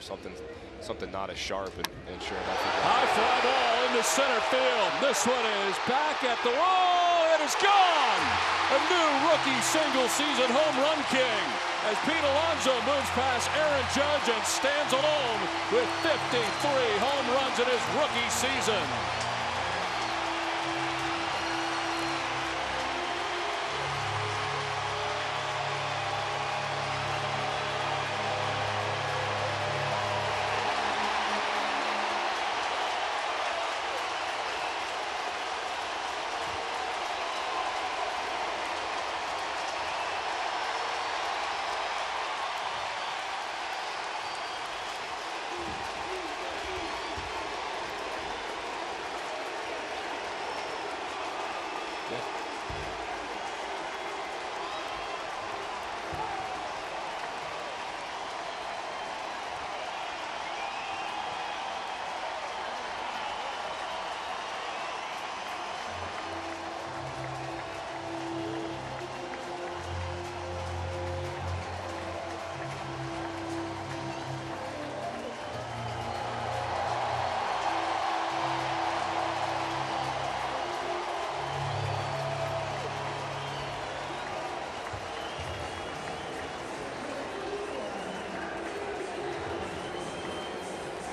something not as sharp, and sure enough. High fly ball into center field. This one is back at the wall. It is gone. A new rookie single-season home run king as Pete Alonso moves past Aaron Judge and stands alone with 53 home runs in his rookie season.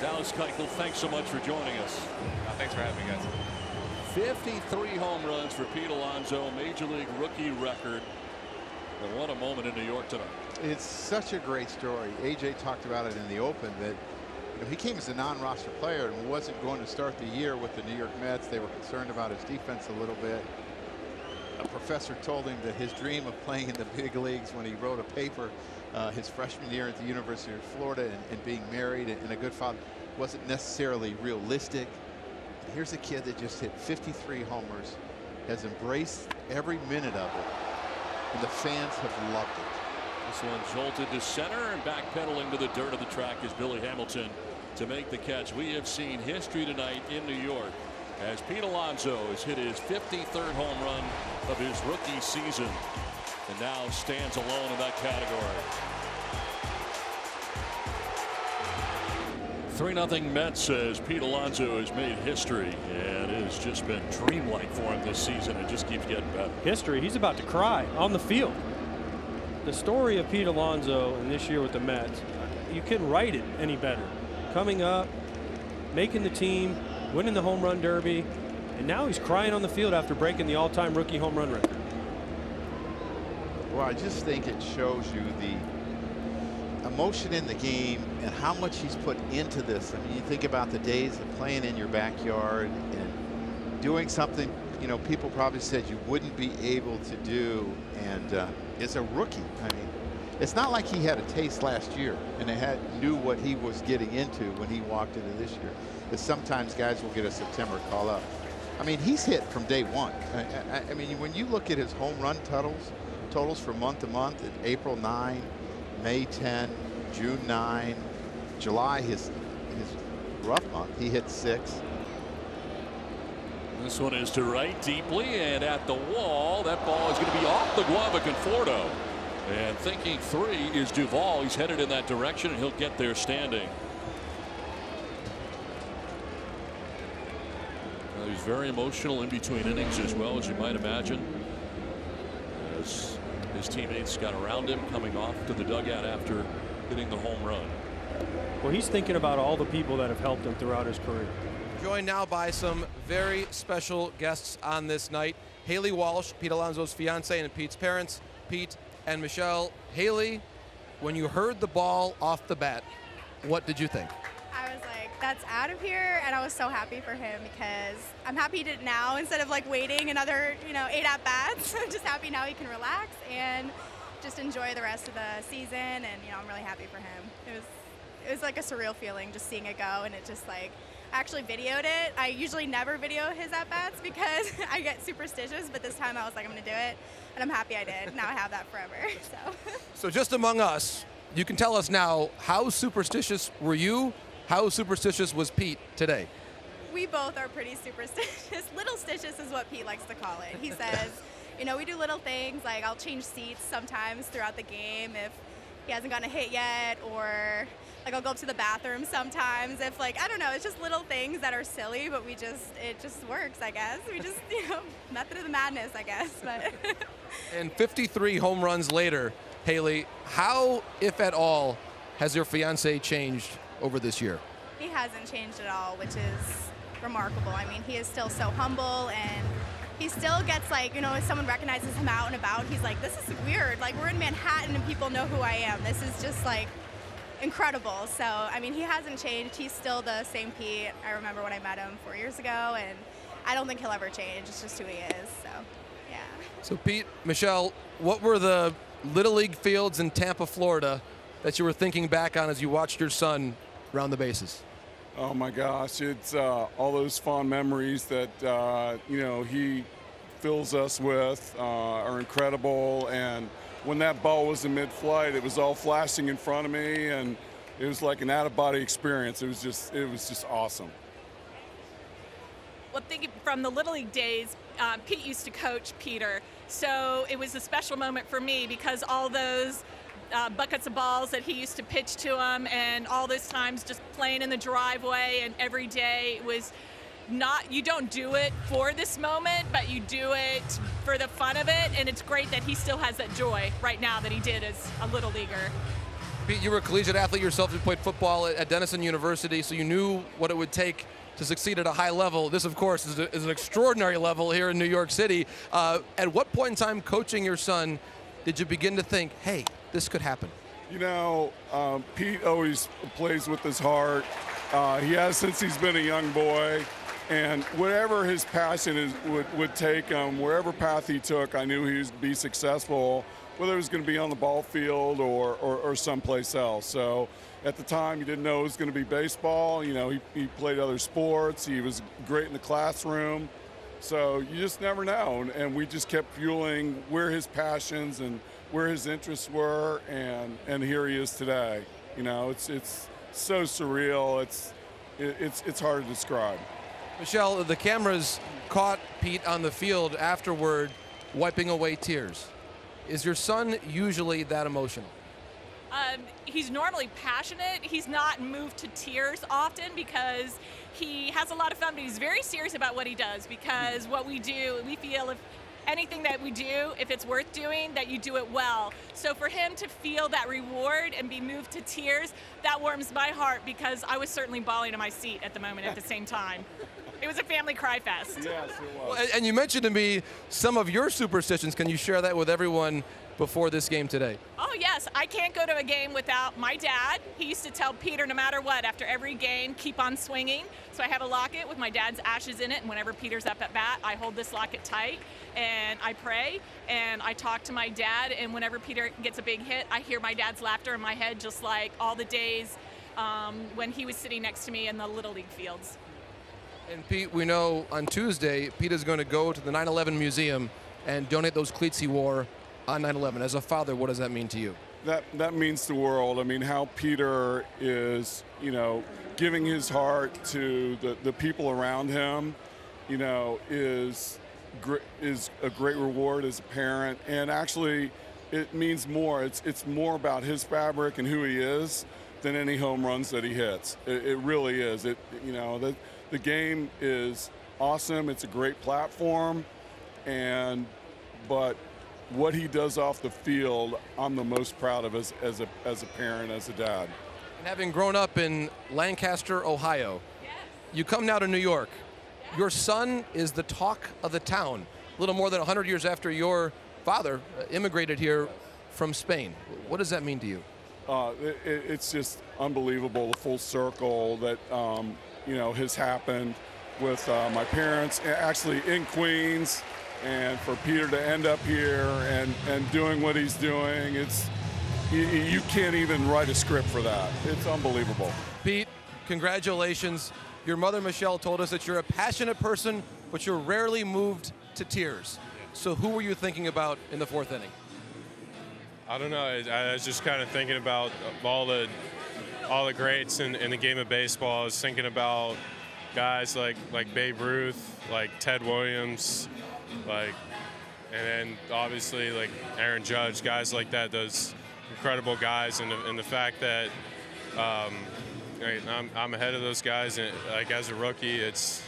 Dallas Keuchel, thanks so much for joining us. Thanks for having me, guys. 53 home runs for Pete Alonso, Major League rookie record. And what a moment in New York tonight. It's such a great story. AJ talked about it in the Open that he came as a non-roster player and wasn't going to start the year with the New York Mets. They were concerned about his defense a little bit. A professor told him that his dream of playing in the big leagues when he wrote a paper his freshman year at the University of Florida and being married and a good father wasn't necessarily realistic. Here's a kid that just hit 53 homers, has embraced every minute of it, and the fans have loved it. This one jolted to center and backpedaling to the dirt of the track is Billy Hamilton to make the catch. We have seen history tonight in New York as Pete Alonso has hit his 53rd home run of his rookie season and now stands alone in that category. 3-0 Mets as Pete Alonso has made history, and it has just been dreamlike for him this season. It just keeps getting better. History. He's about to cry on the field. The story of Pete Alonso in this year with the Mets, you couldn't write it any better. Coming up, making the team, winning the home run derby, and now he's crying on the field after breaking the all-time rookie home run record. Well, I just think it shows you the emotion in the game and how much he's put into this. I mean, you think about the days of playing in your backyard and doing something, people probably said you wouldn't be able to do. And as a rookie, I mean, it's not like he had a taste last year and knew what he was getting into when he walked into this year. Because sometimes guys will get a September call up. I mean, he's hit from day one. I mean, when you look at his home run totals from month to month, in April 9, May 10, June 9, July, his rough month, he hit 6. This one is to right deeply and at the wall. That ball is going to be off the glove of Conforto. And thinking 3 is Duvall. He's headed in that direction and he'll get there standing. He's very emotional in between innings as well, as you might imagine, as his teammates got around him coming off to the dugout after hitting the home run. Well, he's thinking about all the people that have helped him throughout his career. Joined now by some very special guests on this night. Haley Walsh, Pete Alonso's fiance, and Pete's parents, Pete and Michelle. Haley, when you heard the ball off the bat, what did you think? I was like, that's out of here, and I was so happy for him because I'm happy he did it now instead of like waiting another 8 at-bats. I'm just happy now he can relax and just enjoy the rest of the season, and I'm really happy for him. It was like a surreal feeling just seeing it go, and it just like, I actually videoed it. I usually never video his at-bats because I get superstitious, but this time I was like, I'm gonna do it, and I'm happy I did. Now I have that forever, So just among us, you can tell us now, how superstitious were you? How superstitious was Pete today? We both are pretty superstitious. Little stitious is what Pete likes to call it. He says, we do little things, like I'll change seats sometimes throughout the game if he hasn't gotten a hit yet, or Like I'll go up to the bathroom sometimes if like, I don't know, it's just little things that are silly, but it just works, I guess. We just, method of the madness, I guess. But And 53 home runs later, Haley, how, if at all, has your fiance changed over this year? he hasn't changed at all, which is remarkable. I mean, he is still so humble, and he still gets like, if someone recognizes him out and about, he's like, this is weird. Like, we're in Manhattan and people know who I am. This is just like incredible. So, I mean, he hasn't changed. He's still the same Pete. I remember when I met him 4 years ago, and I don't think he'll ever change. It's just who he is. So, yeah. So, Pete, Michelle, what were the Little League fields in Tampa, Florida that you were thinking back on as you watched your son round the bases? Oh my gosh, it's all those fond memories that he fills us with are incredible. And when that ball was in mid-flight, it was all flashing in front of me, and it was like an out-of-body experience. It was just awesome. Well, thinking from the Little League days, Pete used to coach Peter, so it was a special moment for me because all those buckets of balls that he used to pitch to him, and all those times just playing in the driveway, and every day was not, you don't do it for this moment, but you do it for the fun of it, and it's great that he still has that joy right now that he did as a Little Leaguer. Pete, you were a collegiate athlete yourself. You played football at Denison University, so you knew what it would take to succeed at a high level. This, of course, is an extraordinary level here in New York City. At what point in time coaching your son did you begin to think, hey, this could happen? Pete always plays with his heart. He has since he's been a young boy. And whatever his passion would take him, wherever path he took, I knew he would be successful, whether it was going to be on the ball field or someplace else. So at the time, you didn't know it was going to be baseball. He played other sports. He was great in the classroom. So you just never know. And we just kept fueling where his passions and where his interests were, and here he is today. It's so surreal. It's hard to describe. Michelle, the cameras caught Pete on the field afterward, wiping away tears. Is your son usually that emotional? He's normally passionate. He's not moved to tears often because he has a lot of fun, but he's very serious about what he does, because what we do, we feel if anything that we do, if it's worth doing, that you do it well. So for him to feel that reward and be moved to tears, that warms my heart, because I was certainly bawling in my seat at the moment at the same time. It was a family cry fest. Yes, it was. Well, and you mentioned to me some of your superstitions. Can you share that with everyone before this game today? Oh, yes. I can't go to a game without my dad. He used to tell Peter, no matter what, after every game, keep on swinging. So I have a locket with my dad's ashes in it, and whenever Peter's up at bat, I hold this locket tight, and I pray, and I talk to my dad, and whenever Peter gets a big hit, I hear my dad's laughter in my head, just like all the days when he was sitting next to me in the Little League fields. And Pete, we know on Tuesday, Pete is going to go to the 9/11 Museum and donate those cleats he wore on 9/11. As a father, what does that mean to you? That means the world. I mean, how Peter is, giving his heart to the people around him, is a great reward as a parent. And actually, it means more. It's more about his fabric and who he is than any home runs that he hits. It really is. The game is awesome. It's a great platform, but what he does off the field, I'm the most proud of as a parent, as a dad. And having grown up in Lancaster, Ohio, you come now to New York. Your son is the talk of the town. A little more than 100 years after your father immigrated here from Spain. What does that mean to you? It's just unbelievable, the full circle that has happened with my parents actually in Queens, and for Peter to end up here and doing what he's doing, you can't even write a script for that. It's unbelievable. Pete, congratulations. Your mother, Michelle, told us that you're a passionate person, but you're rarely moved to tears. So who were you thinking about in the fourth inning? I don't know. I was just kind of thinking about all the greats in the game of baseball. I was thinking about guys like Babe Ruth, like Ted Williams, and then obviously like Aaron Judge, guys like that. Those incredible guys, and the fact that I'm ahead of those guys, and like as a rookie, it's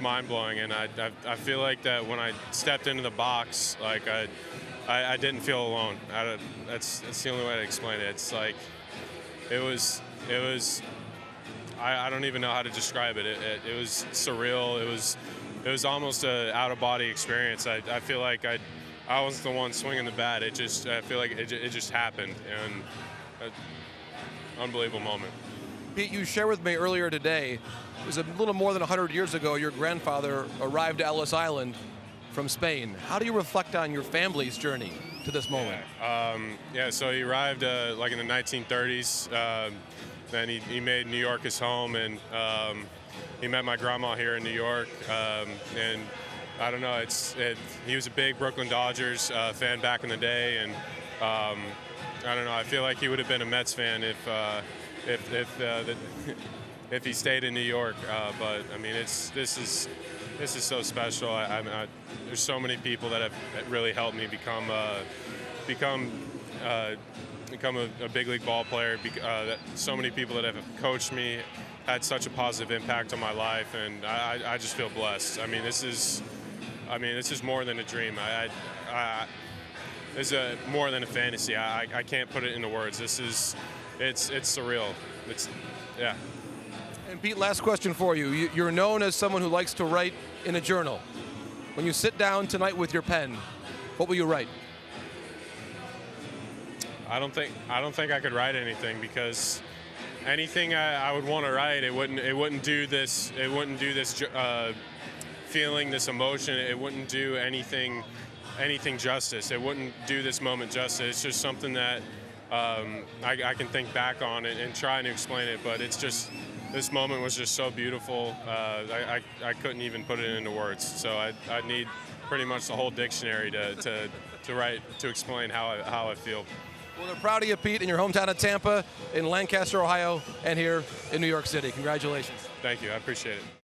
mind-blowing, and I feel like that when I stepped into the box, like I didn't feel alone. That's the only way to explain it. It's like it was I don't even know how to describe it. It was surreal. It was almost an out-of-body experience. I feel like I wasn't the one swinging the bat. I feel like it just happened, and unbelievable moment. Pete, you shared with me earlier today, it was a little more than 100 years ago, your grandfather arrived to Ellis Island from Spain. How do you reflect on your family's journey to this moment? So he arrived like in the 1930s. Then he made New York his home, and he met my grandma here in New York. And I don't know, he was a big Brooklyn Dodgers fan back in the day, and I don't know, I feel like he would have been a Mets fan if he stayed in New York. But I mean, this is so special. There's so many people that have really helped me become a big league ball player. So many people that have coached me, had such a positive impact on my life, and I just feel blessed. I mean, this is more than a dream. This is more than a fantasy. I can't put it into words. It's surreal. Yeah. And Pete, last question for you. You're known as someone who likes to write in a journal. When you sit down tonight with your pen, what will you write? I don't think I could write anything, because anything I would want to write, it wouldn't do this. It wouldn't do this feeling, this emotion. It wouldn't do anything justice. It wouldn't do this moment justice. It's just something that I can think back on and try to explain it. But it's just, this moment was just so beautiful. I couldn't even put it into words. So I need pretty much the whole dictionary to write, to explain how I feel. Well, they're proud of you, Pete, in your hometown of Tampa, in Lancaster, Ohio, and here in New York City. Congratulations. Thank you. I appreciate it.